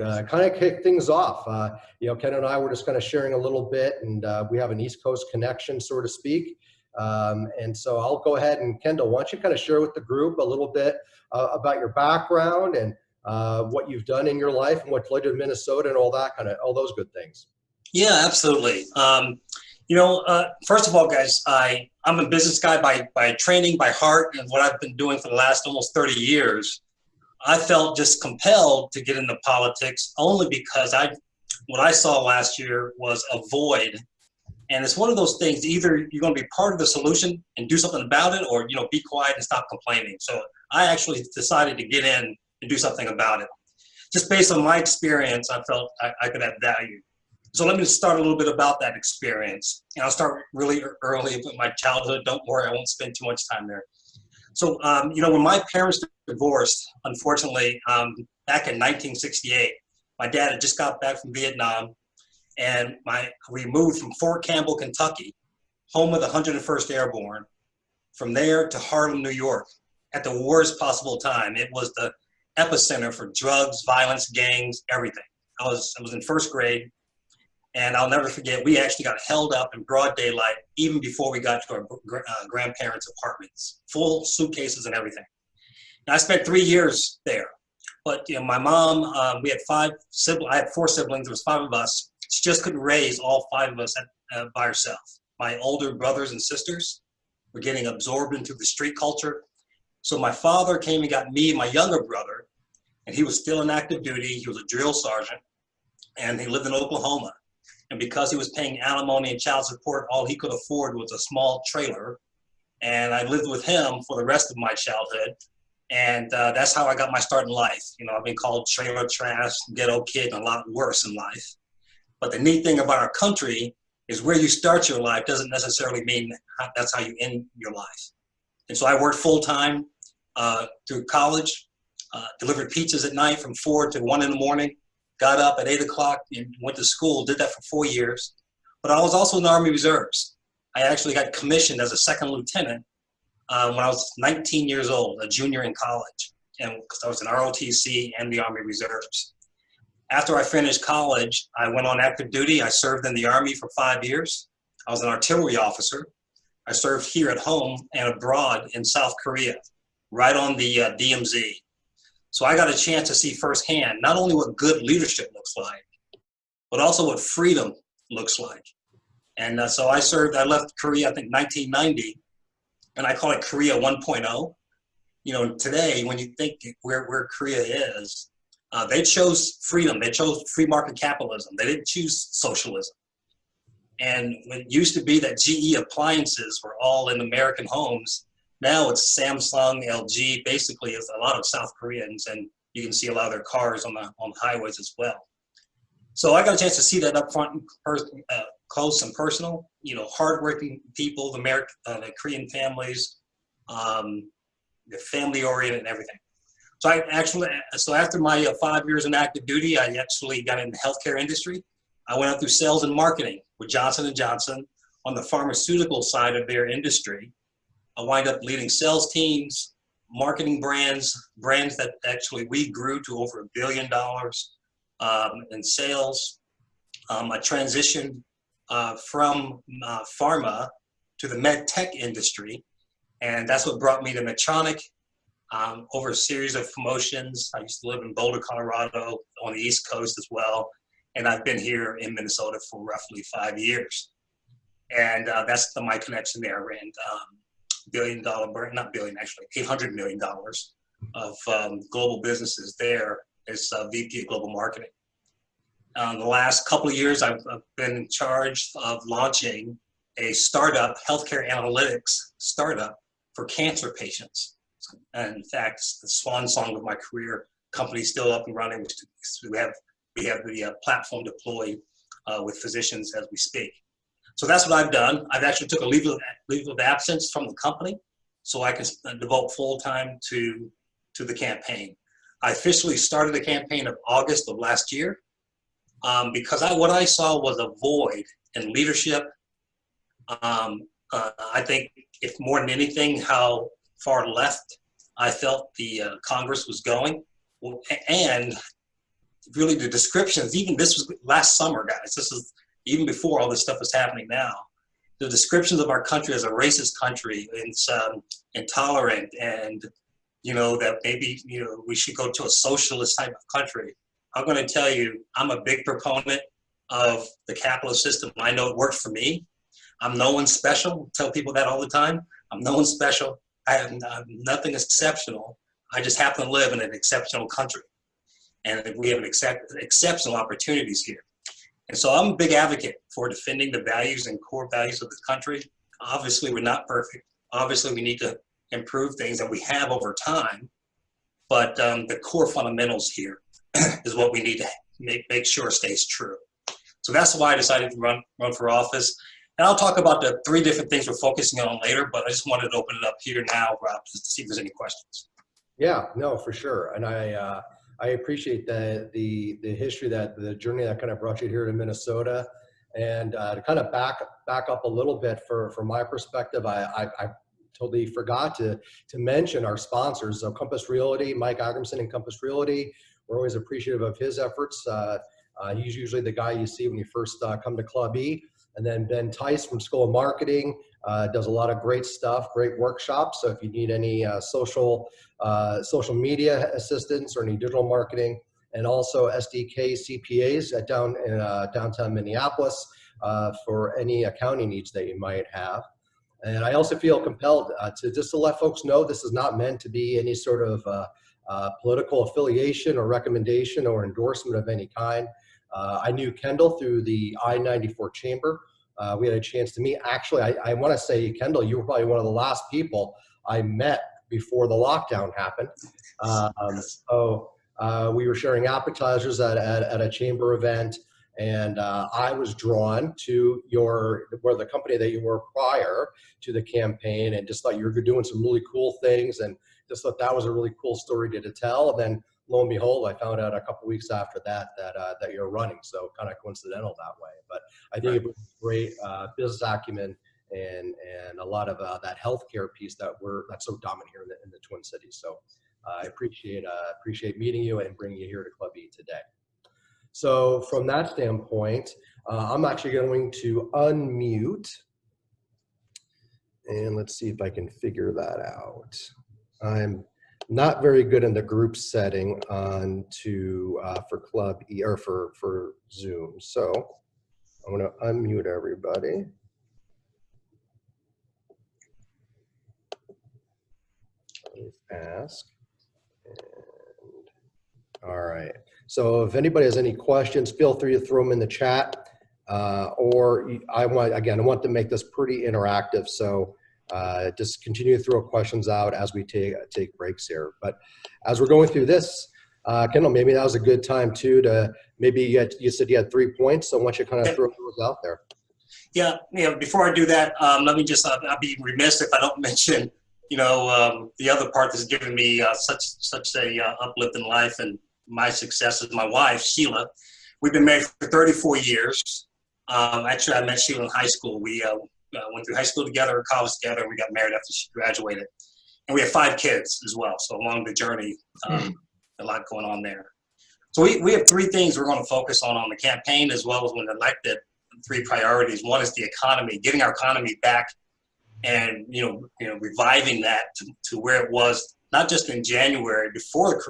kind of kick things off. Ken and I were just kind of sharing a little bit, and we have an East Coast connection, so to speak. And so I'll go ahead and Kendall, why don't you kind of share with the group a little bit about your background and what you've done in your life and what led you to Minnesota and all those good things. Yeah, absolutely. First of all, guys, I'm a business guy by training, by heart, and what I've been doing for the last almost 30 years. I felt just compelled to get into politics only because what I saw last year was a void. And it's one of those things, either you're going to be part of the solution and do something about it, or, be quiet and stop complaining. So I actually decided to get in and do something about it. Just based on my experience, I felt I could add value. So let me start a little bit about that experience. And I'll start really early with my childhood. Don't worry, I won't spend too much time there. So, when my parents divorced, unfortunately, back in 1968, my dad had just got back from Vietnam, and we moved from Fort Campbell, Kentucky, home of the 101st Airborne, from there to Harlem, New York, at the worst possible time. It was the epicenter for drugs, violence, gangs, everything. I was in first grade, and I'll never forget, we actually got held up in broad daylight even before we got to our grandparents' apartments, full suitcases and everything. And I spent 3 years there. But my mom, we had I had 4 siblings, there was 5 of us. She just couldn't raise all 5 of us by herself. My older brothers and sisters were getting absorbed into the street culture. So my father came and got me and my younger brother, and he was still in active duty. He was a drill sergeant, and he lived in Oklahoma. And because he was paying alimony and child support, all he could afford was a small trailer. And I lived with him for the rest of my childhood. And that's how I got my start in life. I've been called trailer trash, ghetto kid, and a lot worse in life. But the neat thing about our country is where you start your life doesn't necessarily mean that's how you end your life. And so I worked full-time through college, delivered pizzas at night from 4 to 1 in the morning. Got up at 8 o'clock and went to school, did that for 4 years. But I was also in the Army Reserves. I actually got commissioned as a second lieutenant when I was 19 years old, a junior in college, and because I was in ROTC and the Army Reserves. After I finished college, I went on active duty. I served in the Army for 5 years. I was an artillery officer. I served here at home and abroad in South Korea, right on the DMZ. So I got a chance to see firsthand not only what good leadership looks like, but also what freedom looks like. And so I left Korea, I think 1990, and I call it Korea 1.0. Today, when you think where Korea is, they chose freedom. They chose free market capitalism. They didn't choose socialism. And it used to be that GE appliances were all in American homes. Now it's Samsung, LG, basically it's a lot of South Koreans, and you can see a lot of their cars on the highways as well. So I got a chance to see that up front, close and personal. Hardworking people, the Korean families, they're family oriented and everything. So after my 5 years in active duty, I actually got in the healthcare industry. I went up through sales and marketing with Johnson & Johnson on the pharmaceutical side of their industry. I wind up leading sales teams, marketing brands that actually we grew to over $1 billion in sales. I transitioned from pharma to the med tech industry, and that's what brought me to Medtronic. Over a series of promotions. I used to live in Boulder, Colorado, on the East Coast as well, and I've been here in Minnesota for roughly 5 years. And that's my connection there. I ran $800 million of global businesses there as VP of Global Marketing. The last couple of years, I've been in charge of launching a startup, healthcare analytics startup for cancer patients. And in fact, it's the swan song of my career. Company's still up and running. We have the platform deployed with physicians as we speak. So that's what I've done. I've actually took a leave of absence from the company so I can devote full time to the campaign. I officially started the campaign in August of last year because what I saw was a void in leadership. I think if more than anything, how far left I felt the Congress was going. And really the descriptions, even this was last summer, guys. This is even before all this stuff is happening now. The descriptions of our country as a racist country, it's intolerant, and that maybe we should go to a socialist type of country. I'm going to tell you, I'm a big proponent of the capitalist system. I know it worked for me. I'm no one special. I tell people that all the time. I'm no one special. I'm nothing exceptional. I just happen to live in an exceptional country, and we have exceptional opportunities here. And so I'm a big advocate for defending the values and core values of the country. Obviously, we're not perfect. Obviously, we need to improve things, and we have over time. But the core fundamentals here is what we need to make sure stays true. So that's why I decided to run for office. And I'll talk about the 3 different things we're focusing on later, but I just wanted to open it up here now, Rob, just to see if there's any questions. Yeah, no, for sure. And I appreciate the history, the journey that kind of brought you here to Minnesota. And to kind of back up a little bit from my perspective, I totally forgot to mention our sponsors. So Compass Realty, Mike Agramson and Compass Realty, we're always appreciative of his efforts. He's usually the guy you see when you first come to Club E. And then Ben Tice from School of Marketing does a lot of great stuff, great workshops. So if you need any social media assistance or any digital marketing, and also SDK CPAs at downtown Minneapolis for any accounting needs that you might have. And I also feel compelled to let folks know this is not meant to be any sort of political affiliation or recommendation or endorsement of any kind. I knew Kendall through the I-94 chamber. We had a chance to meet. Actually, I want to say, Kendall, you were probably one of the last people I met before the lockdown happened. We were sharing appetizers at a chamber event, and I was drawn to the company that you were prior to the campaign, and just thought you were doing some really cool things, and just thought that was a really cool story to tell. And then lo and behold, I found out a couple weeks after that you're running. So kind of coincidental that way. But I think it was great business acumen and a lot of that healthcare piece that's so dominant here in the Twin Cities. So I appreciate meeting you and bringing you here to Club E today. So from that standpoint, I'm actually going to unmute, and let's see if I can figure that out. I'm not very good in the group setting for Club E or for Zoom. So I'm going to unmute everybody. Let's ask. All right. So if anybody has any questions, feel free to throw them in the chat. Or I want to make this pretty interactive. So just continue to throw questions out as we take breaks here. But as we're going through this, Kendall, maybe that was a good time too to maybe you said you had 3 points. So why don't you kind of throw those out there? Yeah. Before I do that, let me just, I'll be remiss if I don't mention, the other part that's given me such a uplift in life and my success is my wife, Sheila. We've been married for 34 years. Actually, I met Sheila in high school. We went through high school together, college together, and we got married after she graduated. And we have 5 kids as well. So along the journey, a lot going on there. So we have 3 things we're going to focus on the campaign as well as when elected. 3 priorities. One is the economy, getting our economy back, and reviving that to where it was not just in January before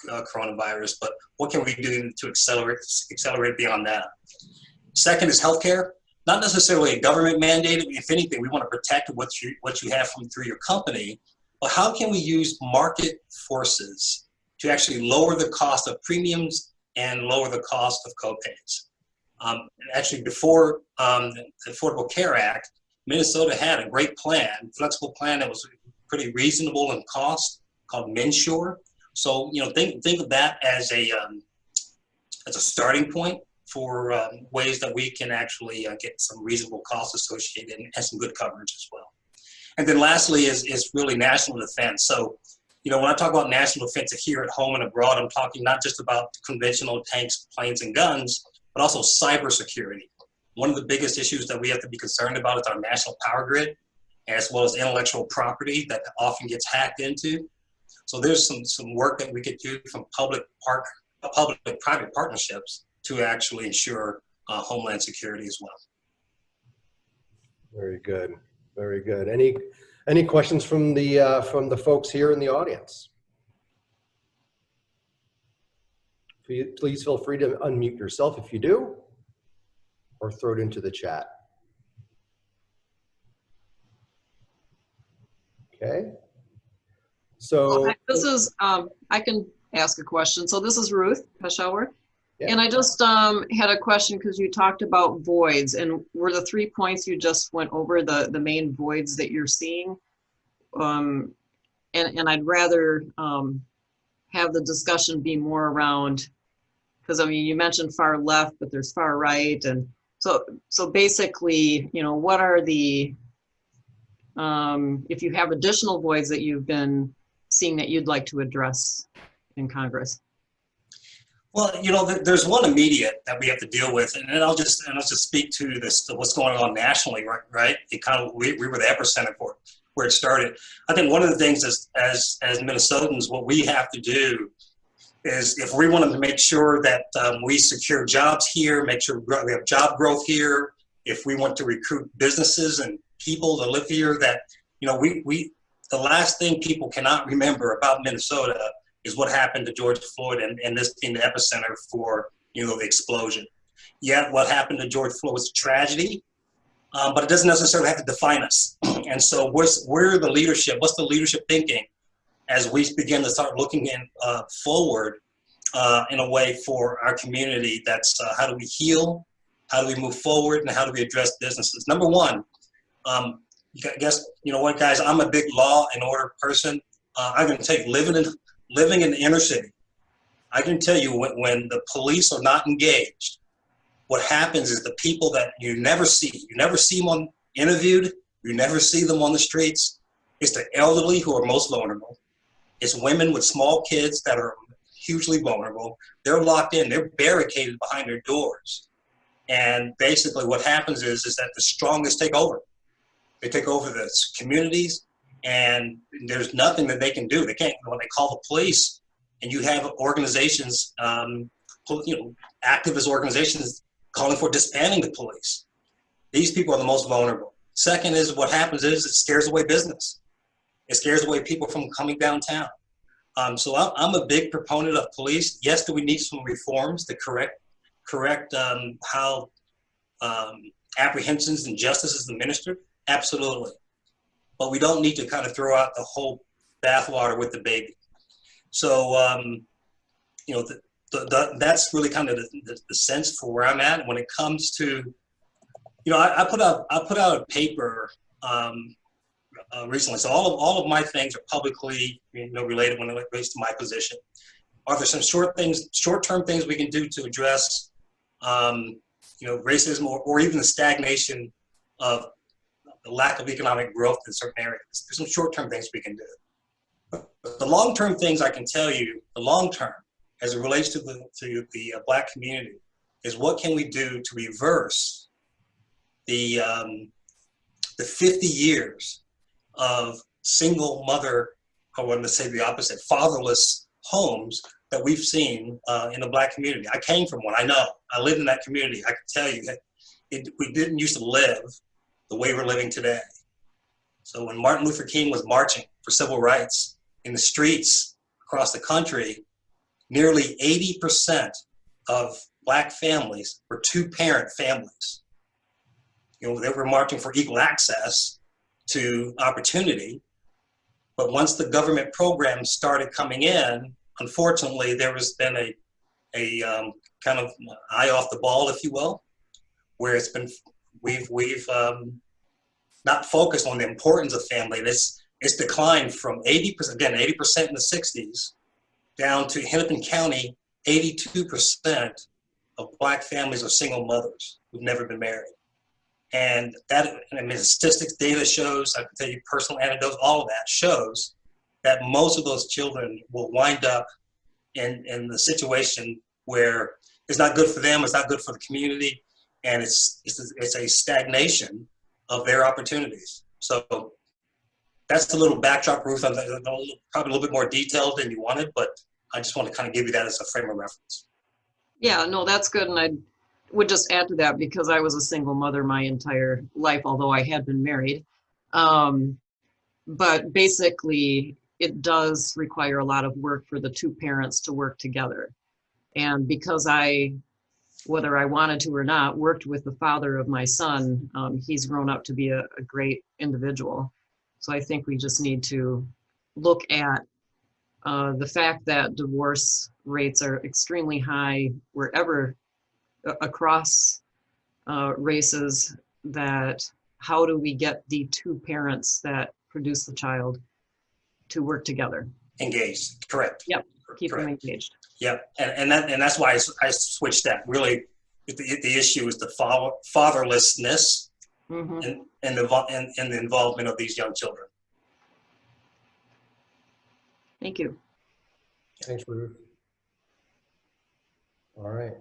the coronavirus, but what can we do to accelerate beyond that? Second is healthcare. Not necessarily a government mandated. If anything, we want to protect what you have through your company. But how can we use market forces to actually lower the cost of premiums and lower the cost of copays? Actually, before the Affordable Care Act, Minnesota had a great plan, flexible plan that was pretty reasonable in cost, called MNsure. So think of that as a starting point for ways that we can actually get some reasonable costs associated and some good coverage as well. And then lastly is really national defense. So, when I talk about national defense here at home and abroad, I'm talking not just about conventional tanks, planes, and guns, but also cybersecurity. One of the biggest issues that we have to be concerned about is our national power grid, as well as intellectual property that often gets hacked into. So there's some work that we could do from public public-private partnerships to actually ensure homeland security as well. Very good. Very good. Any questions from the folks here in the audience? Please feel free to unmute yourself if you do, or throw it into the chat. Okay. So this is, I can ask a question. So this is Ruth Peshauer. yeah. And I just had a question because you talked about voids, and were the 3 points you just went over the main voids that you're seeing? And I'd rather have the discussion be more around, because I mean, you mentioned far left, but there's far right. And so basically, you know, what are the, if you have additional voids that you've been seeing that you'd like to address in Congress? Well, you know, there's one immediate that we have to deal with, and I'll just speak to this, what's going on nationally, right? It kind of, we were the epicenter for it, where it started. I think one of the things as Minnesotans, what we have to do is, if we want to make sure that we secure jobs here, make sure we have job growth here, if we want to recruit businesses and people to live here, that, you know, the last thing people cannot remember about Minnesota is what happened to George Floyd, and this being the epicenter for, you know, the explosion. Yeah, what happened to George Floyd was a tragedy, but it doesn't necessarily have to define us. And so we're the leadership. What's the leadership thinking as we begin to start looking forward in a way for our community? That's how do we heal, how do we move forward, and how do we address businesses? Number one, I guess, you know what, guys, I'm a big law and order person. I'm going to tell you, living in the inner city, I can tell you when the police are not engaged, what happens is the people that you never see them interviewed, you never see them on the streets. It's the elderly who are most vulnerable. It's women with small kids that are hugely vulnerable. They're locked in, they're barricaded behind their doors. And basically what happens is that the strongest take over. They take over the communities, and there's nothing that they can do. They can't, when they call the police, and you have organizations, you know, activist organizations calling for disbanding the police. These people are the most vulnerable. Second is, what happens is it scares away business. It scares away people from coming downtown. So I'm a big proponent of police. Yes, do we need some reforms to correct how apprehensions and justice is administered? Absolutely. But we don't need to kind of throw out the whole bathwater with the baby. So, you know, that's really kind of the sense for where I'm at when it comes to, you know, I put out a paper recently. So all of my things are publicly, you know, related when it relates to my position. Are there some short-term things we can do to address, you know, racism or even the stagnation of the lack of economic growth in certain areas? There's some short-term things we can do. But the long-term things, I can tell you, the long-term, as it relates to the Black community, is what can we do to reverse the 50 years of single mother, I want to say the opposite, fatherless homes that we've seen in the Black community. I came from one, I know. I lived in that community. I can tell you that we didn't used to live the way we're living today. So when Martin Luther King was marching for civil rights in the streets across the country, nearly 80% of Black families were two-parent families. You know, they were marching for equal access to opportunity. But once the government programs started coming in, unfortunately, there has been a kind of eye off the ball, if you will, where it's been, we've not focused on the importance of family. It's declined from 80%, again, 80% in the 60s, down to Hennepin County, 82% of Black families are single mothers who've never been married. And that, I mean, statistics, data shows, I can tell you personal anecdotes, all of that shows that most of those children will wind up in the situation where it's not good for them, it's not good for the community, and it's a stagnation of their opportunities. So that's a little backdrop, Ruth. I'm probably a little bit more detailed than you wanted, but I just want to kind of give you that as a frame of reference. Yeah, no, that's good. And I would just add to that because I was a single mother my entire life, although I had been married. But basically, it does require a lot of work for the two parents to work together. And because I, whether I wanted to or not, worked with the father of my son, he's grown up to be a great individual. So I think we just need to look at the fact that divorce rates are extremely high wherever across races, that how do we get the two parents that produce the child to work together? Engaged, correct. Yep, keep them Correct. engaged. Yep, and that's why I switched that. Really, the issue is the fatherlessness Mm-hmm. and the involvement of these young children. Thank you. Thanks, Ruth. All right.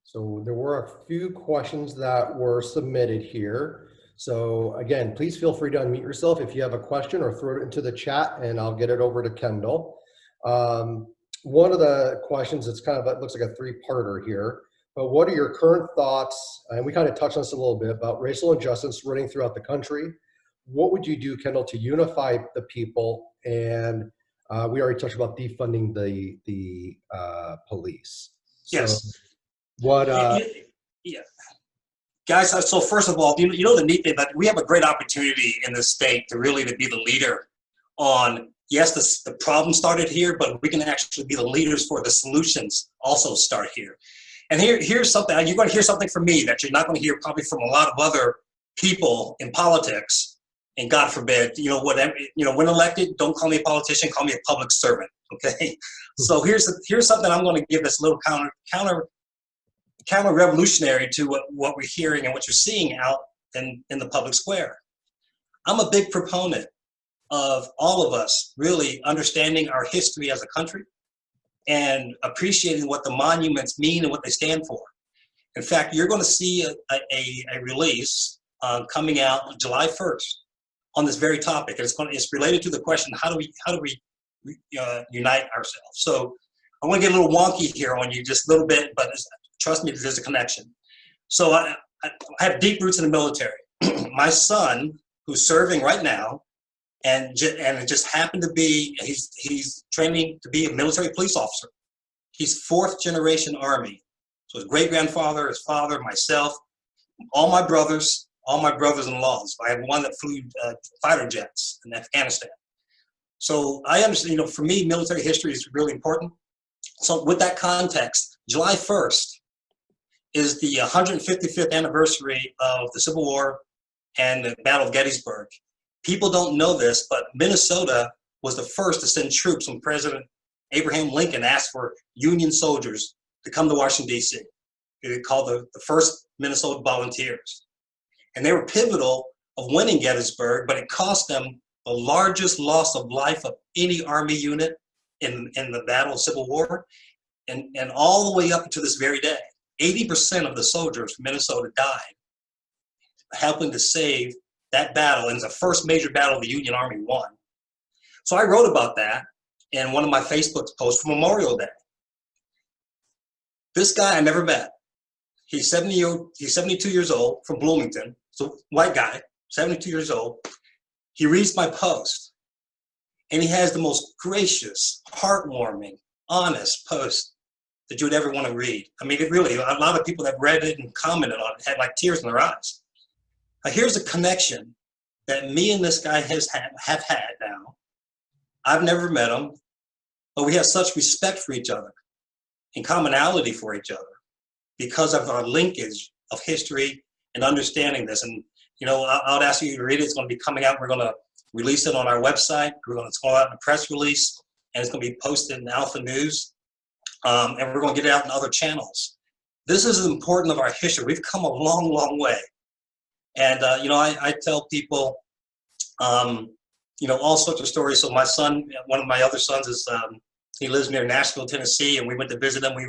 So there were a few questions that were submitted here. So again, please feel free to unmute yourself if you have a question, or throw it into the chat and I'll get it over to Kendall. One of the questions, it's kind of, it looks like a three-parter here, but what are your current thoughts, and we kind of touched on this a little bit, about racial injustice running throughout the country? What would you do, Kendall, to unify the people? And we already touched about defunding the police. So Yes. what? Yeah. Guys, so first of all, you know the neat thing, that we have a great opportunity in this state to really to be the leader on, yes, the problem started here, but we can actually be the leaders for the solutions also start here. And here's something, you're going to hear something from me that you're not going to hear probably from a lot of other people in politics. And God forbid, when elected, don't call me a politician, call me a public servant, okay? So here's something I'm going to give this little counter revolutionary to what we're hearing and what you're seeing out in the public square. I'm a big proponent of all of us really understanding our history as a country and appreciating what the monuments mean and what they stand for. In fact, you're going to see a release coming out July 1st on this very topic. And it's related to the question, how do we unite ourselves? So I want to get a little wonky here on you just a little bit, but trust me, there's a connection. So I have deep roots in the military. My son, who's serving right now, and it just happened to be, he's training to be a military police officer. He's fourth generation Army. So his great-grandfather, his father, myself, all my brothers-in-laws. I have one that flew fighter jets in Afghanistan. So I understand, for me, military history is really important. So with that context, July 1st is the 155th anniversary of the Civil War and the Battle of Gettysburg. People don't know this, but Minnesota was the first to send troops when President Abraham Lincoln asked for Union soldiers to come to Washington, D.C. They called the first Minnesota Volunteers. And they were pivotal of winning Gettysburg, but it cost them the largest loss of life of any Army unit in the Battle of Civil War, and all the way up to this very day. 80% of the soldiers from Minnesota died helping to save that battle, and it's the first major battle the Union Army won. So I wrote about that in one of my Facebook posts for Memorial Day. This guy I never met. He's 72 years old, from Bloomington, so white guy, 72 years old. He reads my post, and he has the most gracious, heartwarming, honest post that you would ever want to read. I mean, it really, a lot of people that read it and commented on it had like tears in their eyes. Now, here's a connection that me and this guy have had now. I've never met him, but we have such respect for each other and commonality for each other because of our linkage of history and understanding this. And, I'll ask you to read it. It's going to be coming out. We're going to release it on our website. It's going to go out in a press release, and it's going to be posted in Alpha News. And we're going to get it out in other channels. This is important of our history. We've come a long, long way. And, I tell people, all sorts of stories. So my son, one of my other sons is, he lives near Nashville, Tennessee, and we went to visit him. We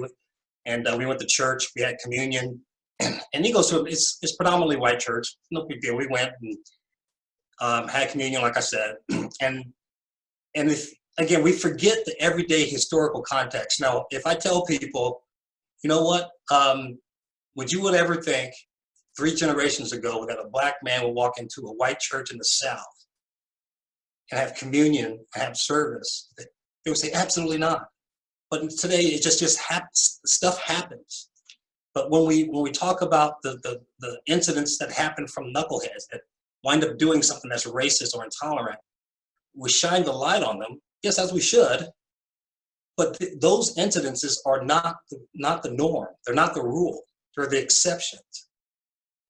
went to church. We had communion. And he goes to, it's predominantly white church. No big deal. We went and had communion, like I said. And if again, we forget the everyday historical context. Now, if I tell people, you know what, would you would ever think 3 generations ago that a black man would walk into a white church in the South and have communion, have service? They would say, absolutely not. But today, it just happens. Stuff happens. But when we talk about the incidents that happen from knuckleheads that wind up doing something that's racist or intolerant, we shine the light on them. Yes, as we should. But those incidences are not the norm. They're not the rule. They're the exceptions.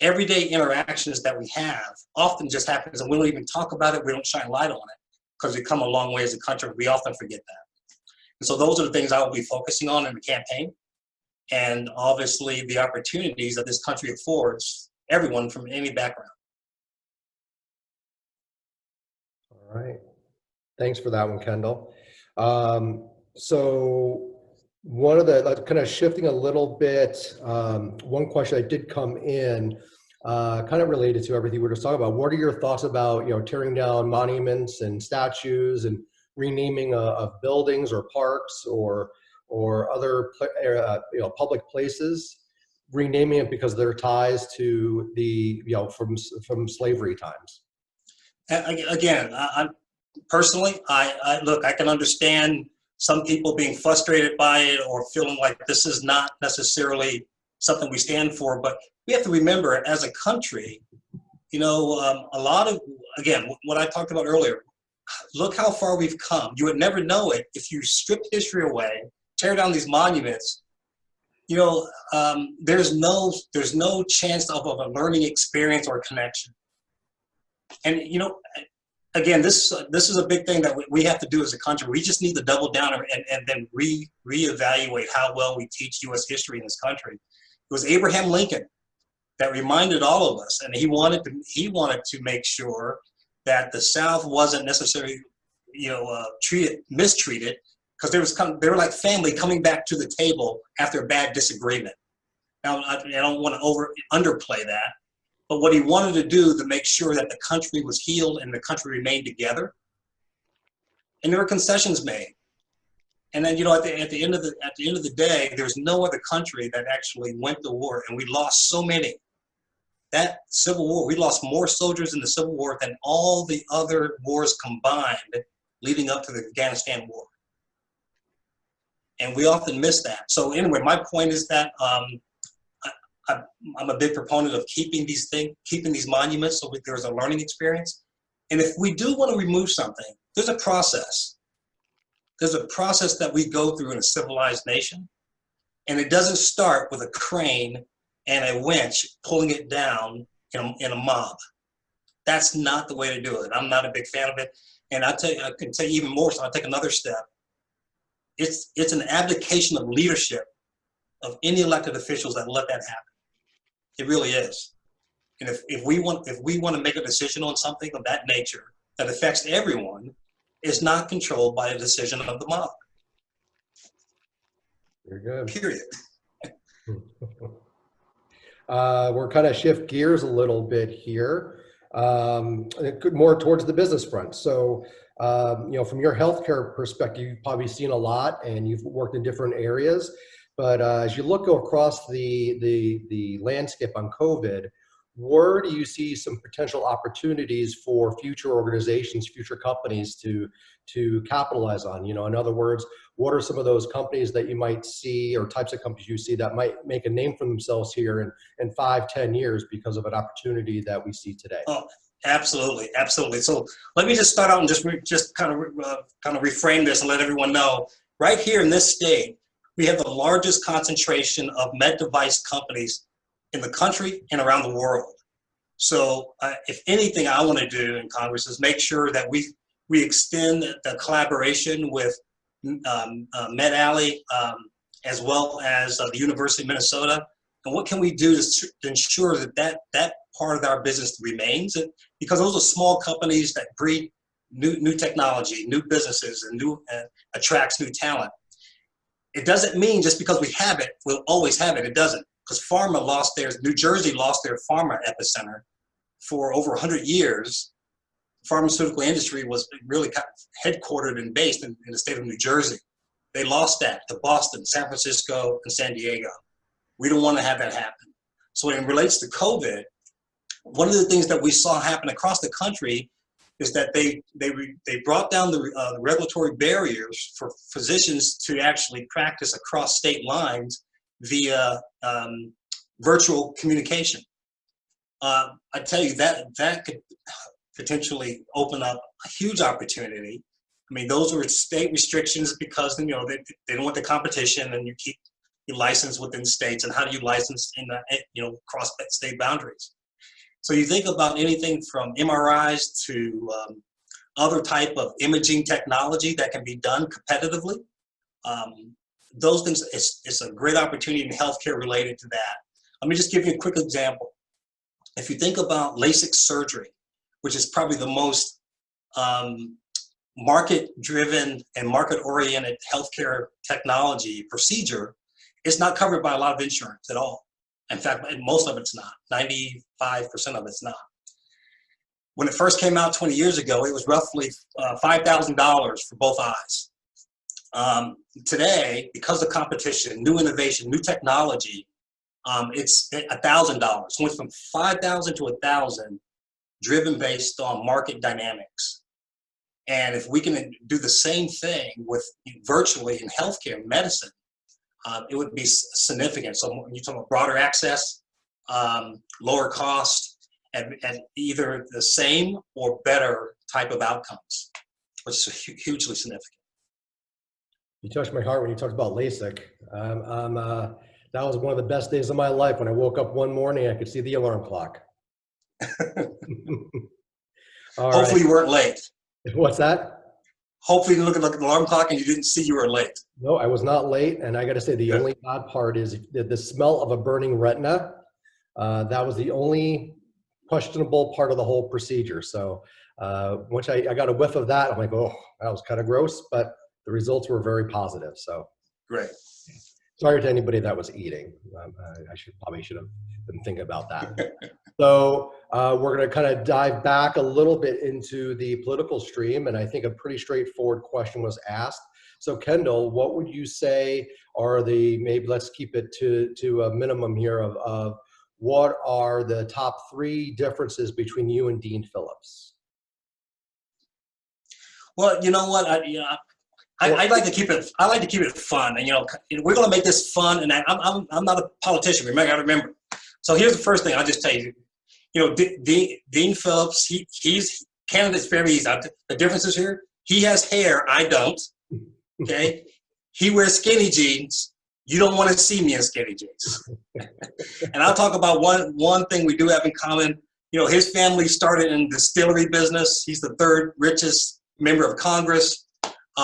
Everyday interactions that we have often just happens, and we don't even talk about it. We don't shine light on it because we've come a long way as a country. We often forget that. And so those are the things I will be focusing on in the campaign. And obviously the opportunities that this country affords everyone from any background. All right. Thanks for that one, Kendall. So one of the, kind of shifting a little bit, one question that did come in, kind of related to everything we were just talking about. What are your thoughts about, tearing down monuments and statues and renaming of buildings or parks or other, public places, renaming it because of their ties to the, from slavery times? Again, I personally, look, I can understand some people being frustrated by it or feeling like this is not necessarily something we stand for, but we have to remember as a country, a lot of, again, what I talked about earlier, look how far we've come. You would never know it if you strip history away, tear down these monuments. There's no chance of a learning experience or connection. And again, this is a big thing that we have to do as a country. We just need to double down and then reevaluate how well we teach U.S. history in this country. It was Abraham Lincoln that reminded all of us, and he wanted to make sure that the South wasn't necessarily, mistreated, because they were like family coming back to the table after a bad disagreement. Now, I don't want to underplay that, but what he wanted to do to make sure that the country was healed and the country remained together, and there were concessions made. And then, at the end of the day, there's no other country that actually went to war, and we lost so many. That Civil War, we lost more soldiers in the Civil War than all the other wars combined leading up to the Afghanistan War. And we often miss that. So anyway, my point is that I'm a big proponent of keeping these monuments so there's a learning experience. And if we do want to remove something, there's a process. There's a process that we go through in a civilized nation. And it doesn't start with a crane and a winch pulling it down in a mob. That's not the way to do it. I'm not a big fan of it. And I can tell you even more, so I'll take another step. It's an abdication of leadership of any elected officials that let that happen. It really is. And if we want to make a decision on something of that nature that affects everyone, it's not controlled by a decision of the mob. Very good. Period. We're kind of shift gears a little bit here, more towards the business front. So, from your healthcare perspective, you've probably seen a lot and you've worked in different areas. But as you look across the landscape on COVID, where do you see some potential opportunities for future organizations, future companies to capitalize on? In other words, what are some of those companies that you might see, or types of companies you see that might make a name for themselves here in 5-10 years because of an opportunity that we see today? Oh, absolutely, absolutely. So let me just start out and just kind of reframe this and let everyone know. Right here in this state, we have the largest concentration of med device companies in the country and around the world. So if anything I want to do in Congress is make sure that we extend the collaboration with MedAlley as well as the University of Minnesota. And what can we do to ensure that part of our business remains? Because those are small companies that breed new technology, new businesses, and attracts new talent. It doesn't mean just because we have it, we'll always have it. It doesn't. Because New Jersey lost their pharma epicenter for over 100 years pharmaceutical industry was really kind of headquartered and based in the state of New Jersey. They lost that to Boston, San Francisco, and San Diego. We don't want to have that happen. So when it relates to COVID, one of the things that we saw happen across the country is that they brought down the regulatory barriers for physicians to actually practice across state lines via virtual communication. I tell you that could potentially open up a huge opportunity. I mean, those were state restrictions because, you know, they don't want the competition, and you keep your license within states. And how do you license in across state boundaries? So you think about anything from MRIs to other type of imaging technology that can be done competitively. Those things, it's a great opportunity in healthcare related to that. Let me just give you a quick example. If you think about LASIK surgery, which is probably the most market-driven and market-oriented healthcare technology procedure, it's not covered by a lot of insurance at all. In fact, most of it's not. 95% of it's not. When it first came out 20 years ago, it was roughly $5,000 for both eyes. Today, because of competition, new innovation, new technology, it's $1,000. It went from 5,000 to 1,000, driven based on market dynamics. And if we can do the same thing with virtually in healthcare and medicine, it would be significant. So when you talk about broader access, lower cost, and either the same or better type of outcomes, which is hugely significant. You touched my heart when you talked about LASIK. That was one of the best days of my life when I woke up one morning, I could see the alarm clock. Hopefully you weren't late. What's that? Hopefully you didn't look at the alarm clock and you didn't see you were late. No, I was not late. And I got to say, the only odd part is the smell of a burning retina. That was the only questionable part of the whole procedure. So once I got a whiff of that, I'm like, oh, that was kind of gross, but the results were very positive. So great. Sorry to anybody that was eating. I probably should have been thinking about that. So we're going to kind of dive back a little bit into the political stream, and I think a pretty straightforward question was asked. So Kendall, what would you say are the, maybe let's keep it to a minimum here of what are the top 3 differences between you and Dean Phillips? Well, you know what, I like to keep it. I like to keep it fun, and we're going to make this fun. And I'm not a politician. Remember. So here's the first thing. I'll just tell you. Dean Phillips. He's candidate's very easy. The difference is here. He has hair. I don't. Okay. He wears skinny jeans. You don't want to see me in skinny jeans. And I'll talk about one thing we do have in common. His family started in the distillery business. He's the 3rd richest member of Congress.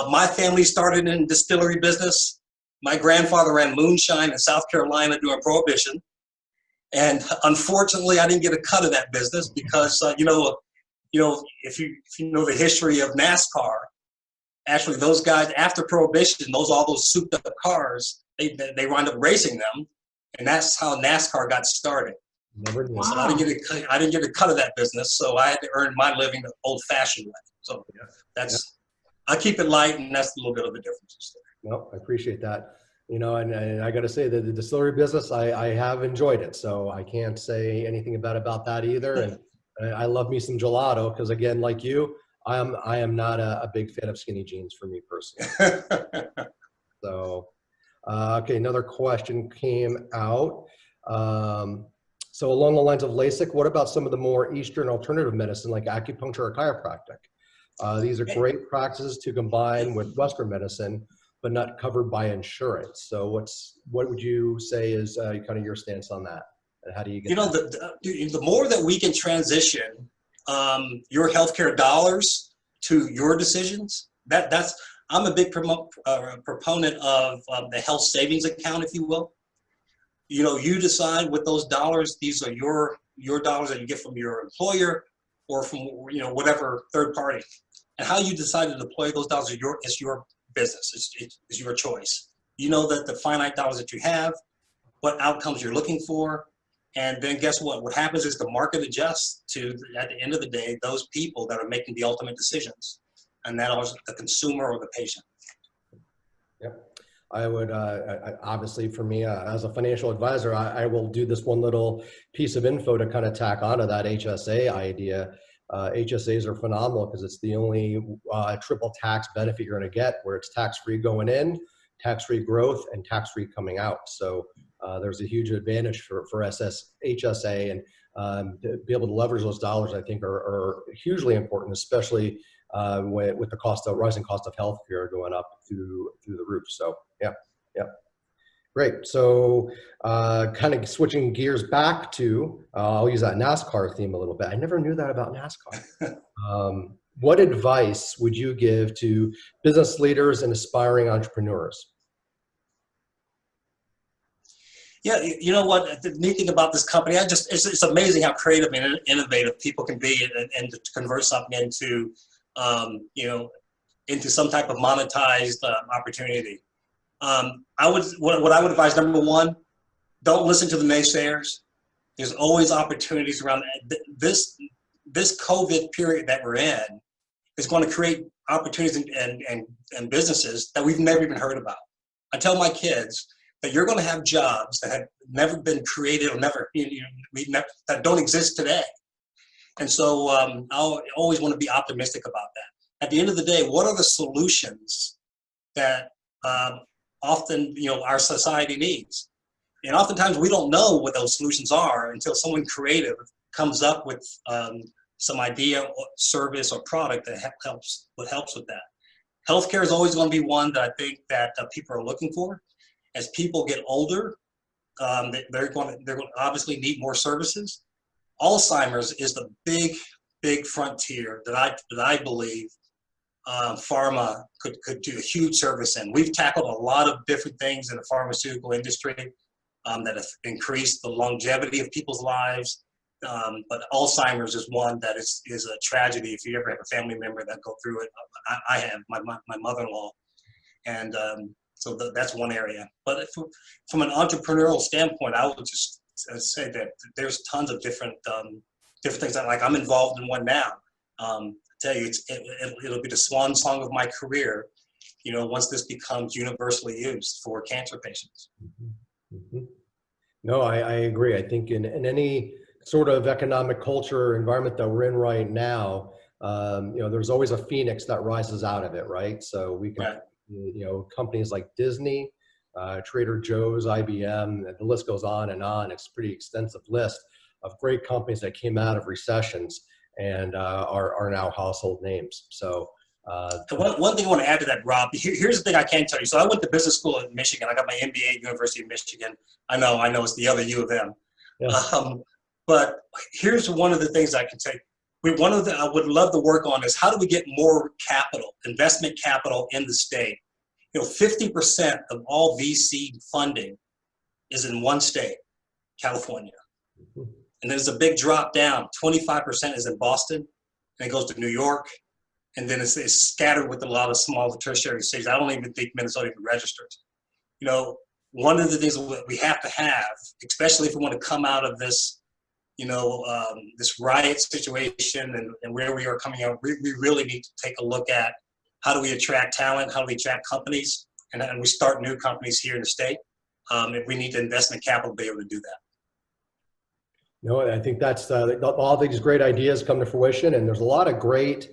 My family started in distillery business. My grandfather ran moonshine in South Carolina during Prohibition. And unfortunately, I didn't get a cut of that business because, if you know the history of NASCAR, actually those guys after Prohibition, all those souped up cars, they wound up racing them. And that's how NASCAR got started. Never knew. So I didn't get a cut of that business. So I had to earn my living the old fashioned way. So that's, I keep it light, and that's a little bit of the differences there. No, I appreciate that. And I got to say that the distillery business, I have enjoyed it. So I can't say anything bad about that either. And I love me some gelato because, again, like you, I am not a big fan of skinny jeans for me personally. So, okay, another question came out. So along the lines of LASIK, what about some of the more Eastern alternative medicine like acupuncture or chiropractic? These are great practices to combine with Western medicine, but not covered by insurance. So what would you say is kind of your stance on that? And how do you get the more that we can transition your healthcare dollars to your decisions, I'm a big proponent of the health savings account, if you will. You decide with those dollars, these are your dollars that you get from your employer or from whatever third party. And how you decide to deploy those dollars is your business. It's your choice. You know that the finite dollars that you have, what outcomes you're looking for, And then guess what? What happens is the market adjusts to, at the end of the day, those people that are making the ultimate decisions, and that is the consumer or the patient. Yep. I would, obviously for me, as a financial advisor, I will do this one little piece of info to kind of tack onto that HSA idea. HSAs are phenomenal because it's the only triple tax benefit you're going to get, where it's tax-free going in, tax-free growth, and tax-free coming out. So there's a huge advantage for HSA, and to be able to leverage those dollars, I think, are hugely important, especially with the rising cost of healthcare going up through the roof. So yeah. Great. So kind of switching gears back to, I'll use that NASCAR theme a little bit. I never knew that about NASCAR. What advice would you give to business leaders and aspiring entrepreneurs? Yeah, you know what? The neat thing about this company, it's amazing how creative and innovative people can be, and to convert something into, into some type of monetized opportunity. What I would advise, number one, don't listen to the naysayers. There's always opportunities around this COVID period that we're in is going to create opportunities and businesses that we've never even heard about. I tell my kids that you're going to have jobs that have never been created or that don't exist today. And so I always want to be optimistic about that. At the end of the day, what are the solutions that often our society needs? And oftentimes we don't know what those solutions are until someone creative comes up with some idea or service or product that helps with that. Healthcare is always going to be one that I think that people are looking for. As people get older, they're going to obviously need more services. Alzheimer's is the big frontier that I believe pharma could do a huge service in. We've tackled a lot of different things in the pharmaceutical industry that have increased the longevity of people's lives. But Alzheimer's is one that is a tragedy if you ever have a family member that go through it. I have, my mother-in-law. And so that's one area. But from an entrepreneurial standpoint, I would just say that there's tons of different things that, like, I'm involved in one now. I tell you, it'll be the swan song of my career, once this becomes universally used for cancer patients. Mm-hmm. Mm-hmm. No, I agree. I think in any sort of economic culture environment that we're in right now, there's always a phoenix that rises out of it, right? So we can, companies like Disney, Trader Joe's, IBM, the list goes on and on. It's a pretty extensive list of great companies that came out of recessions and are now household names. So one thing I want to add to that, Rob, here's the thing I can tell you. So I went to business school in Michigan. I got my MBA at University of Michigan. I know it's the other U of M. Yeah. But here's one of the things I can say. I would love to work on is how do we get more capital, investment capital in the state? 50% of all VC funding is in one state, California. Mm-hmm. And there's a big drop down. 25% is in Boston, and it goes to New York, and then it's scattered with a lot of small tertiary cities. I don't even think Minnesota even registers. One of the things that we have to have, especially if we want to come out of this, this riot situation and where we are coming out, we really need to take a look at how do we attract talent, how do we attract companies, and we start new companies here in the state. If we need the investment capital to be able to do that. I think that's all these great ideas come to fruition, and there's a lot of great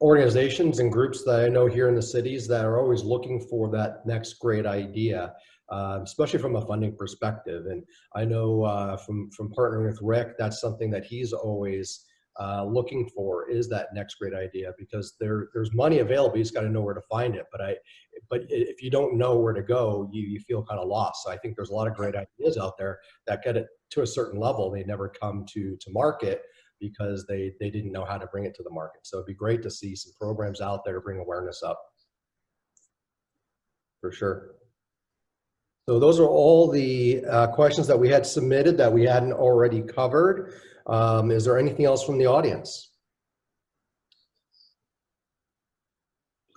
organizations and groups that I know here in the cities that are always looking for that next great idea, especially from a funding perspective. And I know from partnering with Rick, that's something that he's always looking for, is that next great idea, because there's money available. You just got to know where to find it. But if you don't know where to go, you feel kind of lost. So I think there's a lot of great ideas out there that get it to a certain level. They never come to market because they didn't know how to bring it to the market. So it'd be great to see some programs out there to bring awareness up. For sure. So those are all the questions that we had submitted that we hadn't already covered. Is there anything else from the audience?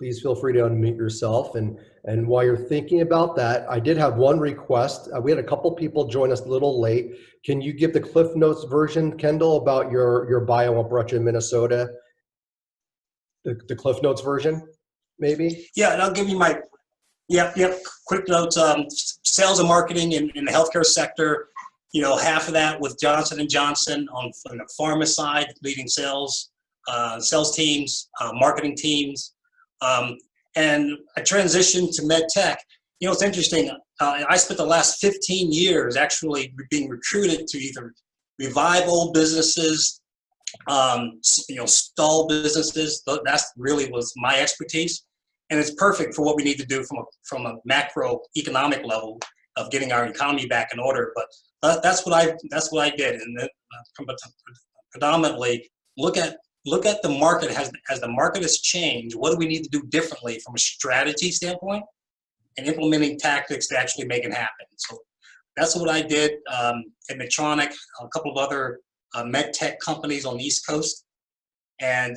please feel free to unmute yourself. And while you're thinking about that, I did have one request. We had a couple people join us a little late. Can you give the Cliff Notes version, Kendall, about your bio on Brutcha, Minnesota? The Cliff Notes version, maybe? Yeah, and I'll give you my, quick notes. Sales and marketing in the healthcare sector, half of that with Johnson & Johnson on the pharma side, leading sales teams, marketing teams. And I transitioned to med tech. It's interesting. I spent the last 15 years actually being recruited to either revive old businesses, stall businesses. That's really was my expertise, and it's perfect for what we need to do from a macroeconomic level of getting our economy back in order. But that's what I did, and predominantly look at the market as the market has changed. What do we need to do differently from a strategy standpoint, and implementing tactics to actually make it happen. So that's what I did at Medtronic, a couple of other med tech companies on the East Coast, and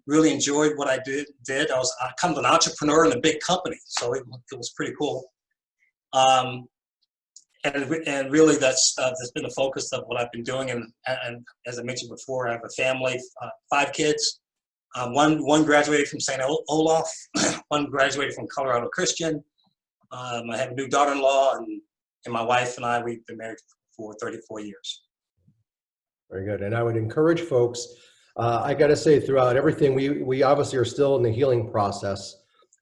really enjoyed what I did. I was kind of an entrepreneur in a big company, so it was pretty cool. And really that's been the focus of what I've been doing. And as I mentioned before, I have a family, 5 kids. One graduated from St. Olaf, one graduated from Colorado Christian. I have a new daughter-in-law, and my wife and I, we've been married for 34 years. Very good. And I would encourage folks, I got to say, throughout everything, we obviously are still in the healing process.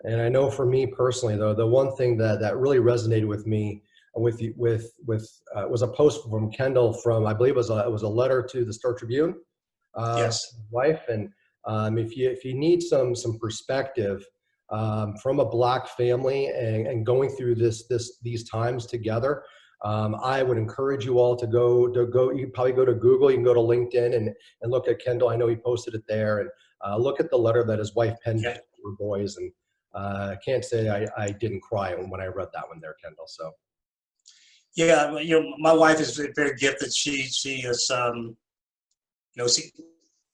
And I know for me personally, though, the one thing that really resonated with me was a post from Kendall from, I believe it was a letter to the Star Tribune, yes, wife. And if you need some perspective from a Black family and going through these times together, I would encourage you all to go. You can probably go to Google, you can go to LinkedIn and look at Kendall. I know he posted it there, and look at the letter that his wife penned to her boys. And I can't say I didn't cry when I read that one there, Kendall. So. Yeah, my wife is very gifted. She is,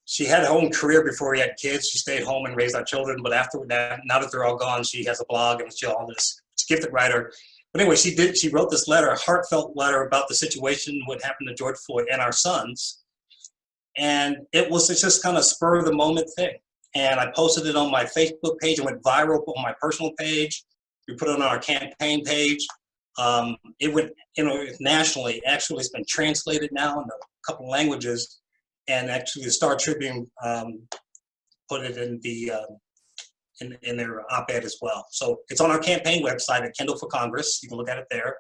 she had her own career before we had kids. She stayed home and raised our children. But after that, now that they're all gone, she has a blog and she's a gifted writer. But anyway, she wrote this letter, a heartfelt letter about the situation, what happened to George Floyd and our sons. And it's just kind of spur of the moment thing. And I posted it on my Facebook page. It went viral on my personal page. We put it on our campaign page. It went, nationally. Actually, it's been translated now in a couple languages, and actually the Star Tribune put it in the in their op-ed as well. So it's on our campaign website at Kendall for Congress. You can look at it there,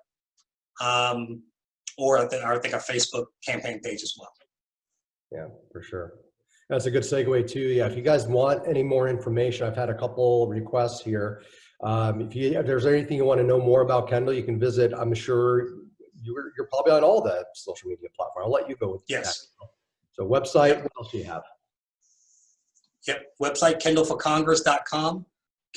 or I think our Facebook campaign page as well. Yeah, for sure. That's a good segue too. Yeah, if you guys want any more information, I've had a couple requests here. If there's anything you want to know more about Kendall, you can visit. I'm sure you're probably on all the social media platforms. I'll let you go with that. So website, What else do you have? Yep, website kendallforcongress.com,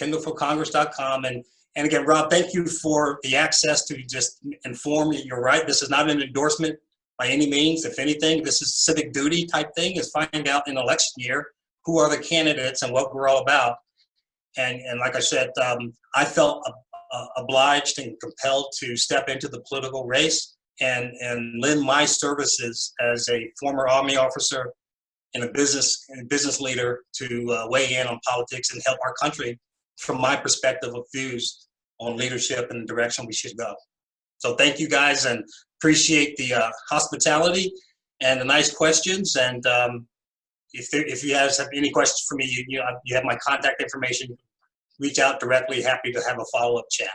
kendallforcongress.com. And again, Rob, thank you for the access to just inform you. You're right. This is not an endorsement by any means. If anything, this is civic duty type thing, is find out in election year who are the candidates and what we're all about. And like I said, I felt obliged and compelled to step into the political race and lend my services as a former Army officer and a business leader to weigh in on politics and help our country from my perspective of views on leadership and the direction we should go. So thank you guys, and appreciate the hospitality and the nice questions. And if you guys have any questions for me, you have my contact information. Reach out directly. Happy to have a follow-up chat.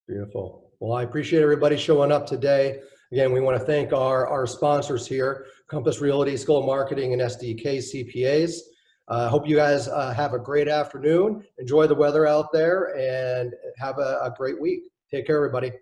Beautiful. Well, I appreciate everybody showing up today. Again, we want to thank our sponsors here, Compass Realty, School of Marketing, and SDK CPAs. Hope you guys have a great afternoon. Enjoy the weather out there and have a great week. Take care, everybody.